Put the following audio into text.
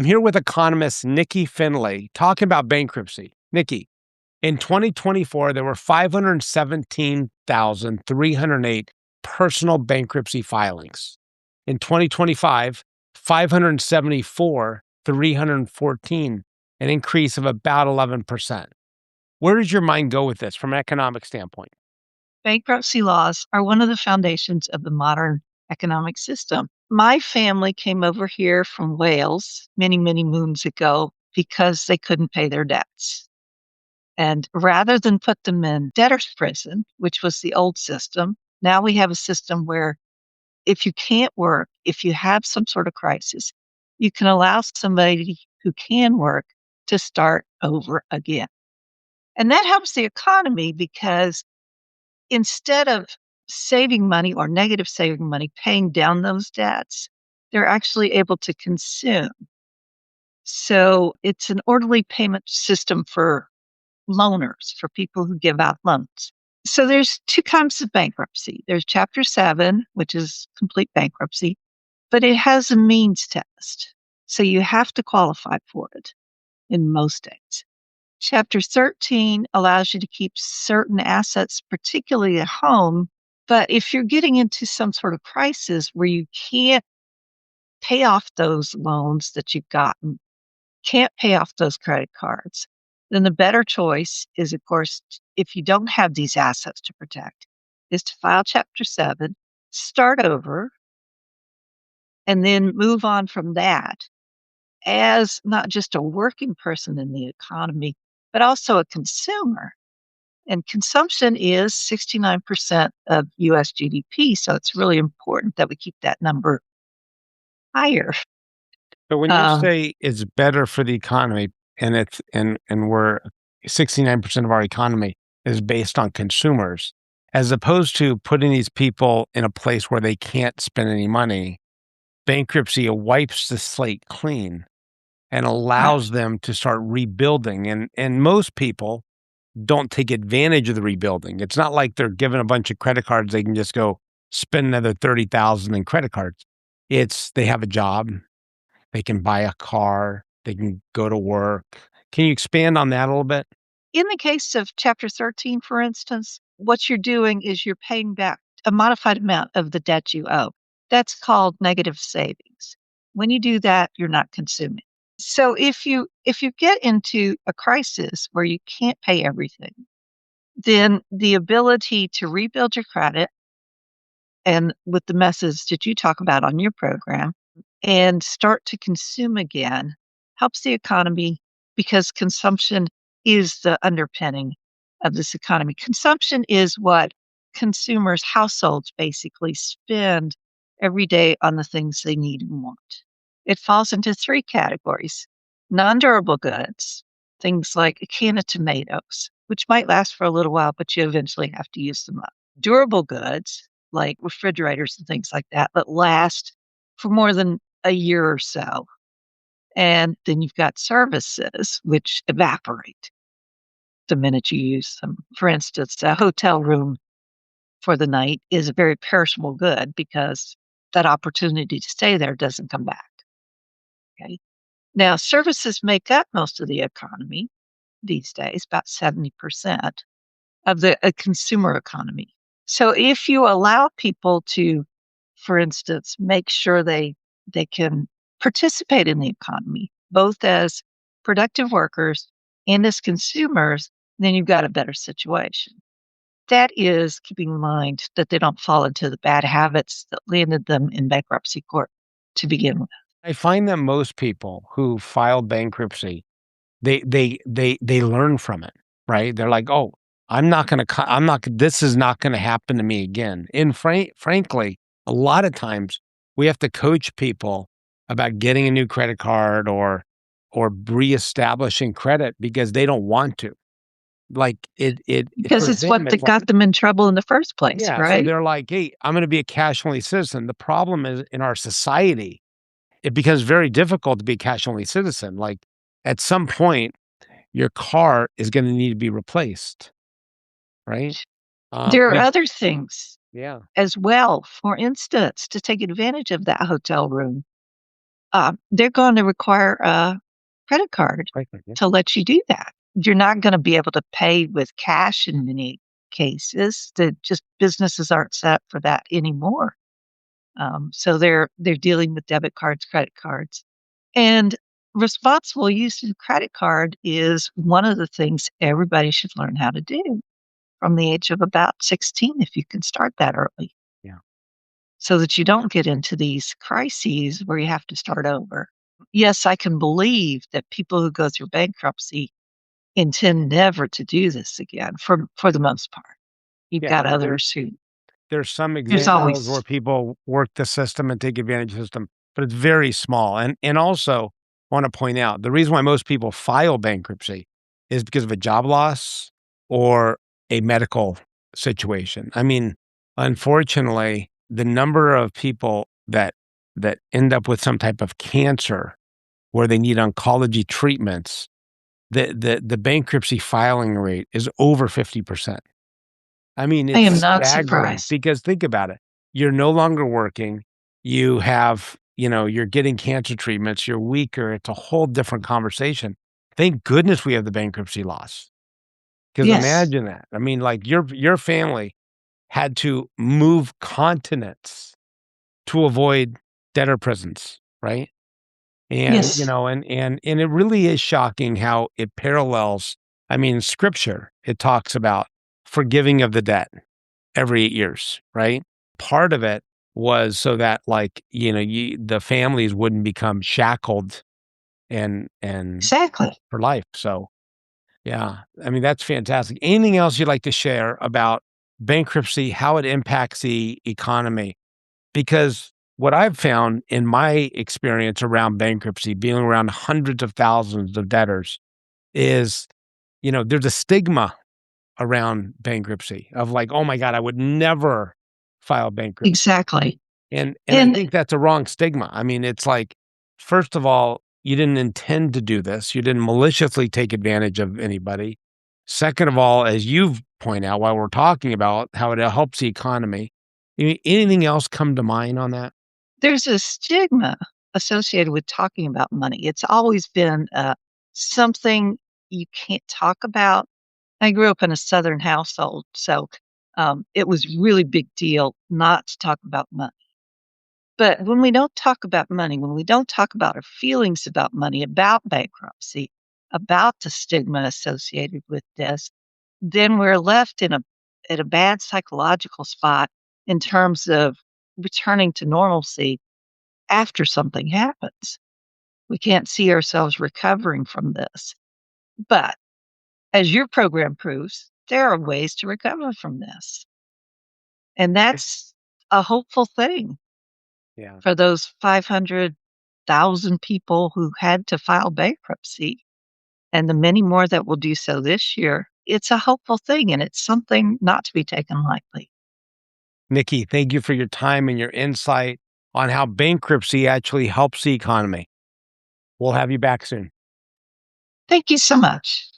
I'm here with economist Nikki Finley talking about bankruptcy. Nikki, in 2024, there were 517,308 personal bankruptcy filings. In 2025, 574,314, an increase of about 11%. Where does your mind go with this from an economic standpoint? Bankruptcy laws are one of the foundations of the modern economic system. My family came over here from Wales many, many moons ago because they couldn't pay their debts. And rather than put them in debtor's prison, which was the old system, now we have a system where if you can't work, if you have some sort of crisis, you can allow somebody who can work to start over again. And that helps the economy because instead of saving money or negative saving money, paying down those debts, they're actually able to consume. So it's an orderly payment system for loaners, for people who give out loans. So there's two kinds of bankruptcy. There's Chapter 7, which is complete bankruptcy, but it has a means test. So you have to qualify for it in most states. Chapter 13 allows you to keep certain assets, particularly a home. But if you're getting into some sort of crisis where you can't pay off those loans that you've gotten, can't pay off those credit cards, then the better choice is, of course, if you don't have these assets to protect, is to file Chapter 7, start over, and then move on from that as not just a working person in the economy, but also a consumer. And consumption is 69% of US GDP. So it's really important that we keep that number higher. So when you Um, say it's better for the economy and we're 69% of our economy is based on consumers, as opposed to putting these people in a place where they can't spend any money, bankruptcy wipes the slate clean and right. allows them to start rebuilding. And most people don't take advantage of the rebuilding. It's not like they're given a bunch of credit cards, they can just go spend another 30,000 in credit cards. It's they have a job, they can buy a car, they can go to work. Can you expand on that a little bit? In the case of Chapter 13, for instance, what you're doing is you're paying back a modified amount of the debt you owe. That's called negative savings. When you do that, you're not consuming. So if you get into a crisis where you can't pay everything, then the ability to rebuild your credit and with the methods that you talk about on your program and start to consume again helps the economy because consumption is the underpinning of this economy. Consumption is what consumers, households basically spend every day on the things they need and want. It falls into three categories: non durable goods, things like a can of tomatoes, which might last for a little while, but you eventually have to use them up. Durable goods, like refrigerators and things like that last for more than a year or so. And then you've got services which evaporate the minute you use them. For instance, a hotel room for the night is a very perishable good because that opportunity to stay there doesn't come back. Okay. Now, services make up most of the economy these days, about 70% of the consumer economy. So if you allow people to, for instance, make sure they can participate in the economy, both as productive workers and as consumers, then you've got a better situation. That is keeping in mind that they don't fall into the bad habits that landed them in bankruptcy court to begin with. I find that most people who file bankruptcy, they learn from it, right? They're like, "Oh, I'm not this is not gonna happen to me again." And frankly, a lot of times we have to coach people about getting a new credit card or reestablishing credit because they don't want to. Like Because for it's them, what it's that like got them in trouble in the first place, yeah, so right? they're like, "Hey, I'm gonna be a cash only citizen." The problem is in our society it becomes very difficult to be a cash only citizen. Like at some point, your car is going to need to be replaced, right? There are But other things yeah, as well. For instance, to take advantage of that hotel room, they're going to require a credit card Right, right, yeah. to let you do that. You're not going to be able to pay with cash in many cases. The just businesses aren't set up for that anymore. So they're dealing with debit cards, credit cards, and responsible use of credit card is one of the things everybody should learn how to do from the age of about 16 if you can start that early, Yeah. so that you don't get into these crises where you have to start over. Yes, I can believe that people who go through bankruptcy intend never to do this again for the most part. You've Yeah. got others who There's some there's examples where always people work the system and take advantage of the system, but it's very small. And also, I want to point out the reason why most people file bankruptcy is because of a job loss or a medical situation. I mean, unfortunately, the number of people that end up with some type of cancer where they need oncology treatments, the bankruptcy filing rate is over 50%. I mean, I am it's not staggering surprised. because think about it. You're no longer working. You have, you're getting cancer treatments. You're weaker. It's a whole different conversation. Thank goodness we have the bankruptcy laws. Because Yes, imagine that. I mean, like your family had to move continents to avoid debtor prisons, right? And yes, and it really is shocking how it parallels. I mean, scripture, it talks about forgiving of the debt every 8 years, right? Part of it was so that, like, the families wouldn't become shackled and exactly. for life. So, yeah, I mean, that's fantastic. Anything else you'd like to share about bankruptcy, how it impacts the economy? Because what I've found in my experience around bankruptcy, being around hundreds of thousands of debtors, is, there's a stigma around bankruptcy of like, "Oh my god, I would never file bankruptcy." Exactly. And I And think that's a wrong stigma. I mean, it's like, first of all, you didn't intend to do this. You didn't maliciously take advantage of anybody. Second of all, as you've pointed out while we're talking about how it helps the economy, anything else come to mind on that? there's a stigma associated with talking about money. It's always been something you can't talk about. I grew up in a Southern household, so it was really big deal not to talk about money. But when we don't talk about money, when we don't talk about our feelings about money, about bankruptcy, about the stigma associated with this, then we're left in a bad psychological spot in terms of returning to normalcy after something happens. We can't see ourselves recovering from this. But as your program proves, there are ways to recover from this. And Eh, that's a hopeful thing Yeah. for those 500,000 people who had to file bankruptcy and the many more that will do so this year. It's a hopeful thing and it's something not to be taken lightly. Nikki, thank you for your time and your insight on how bankruptcy actually helps the economy. We'll have you back soon. Thank you so much.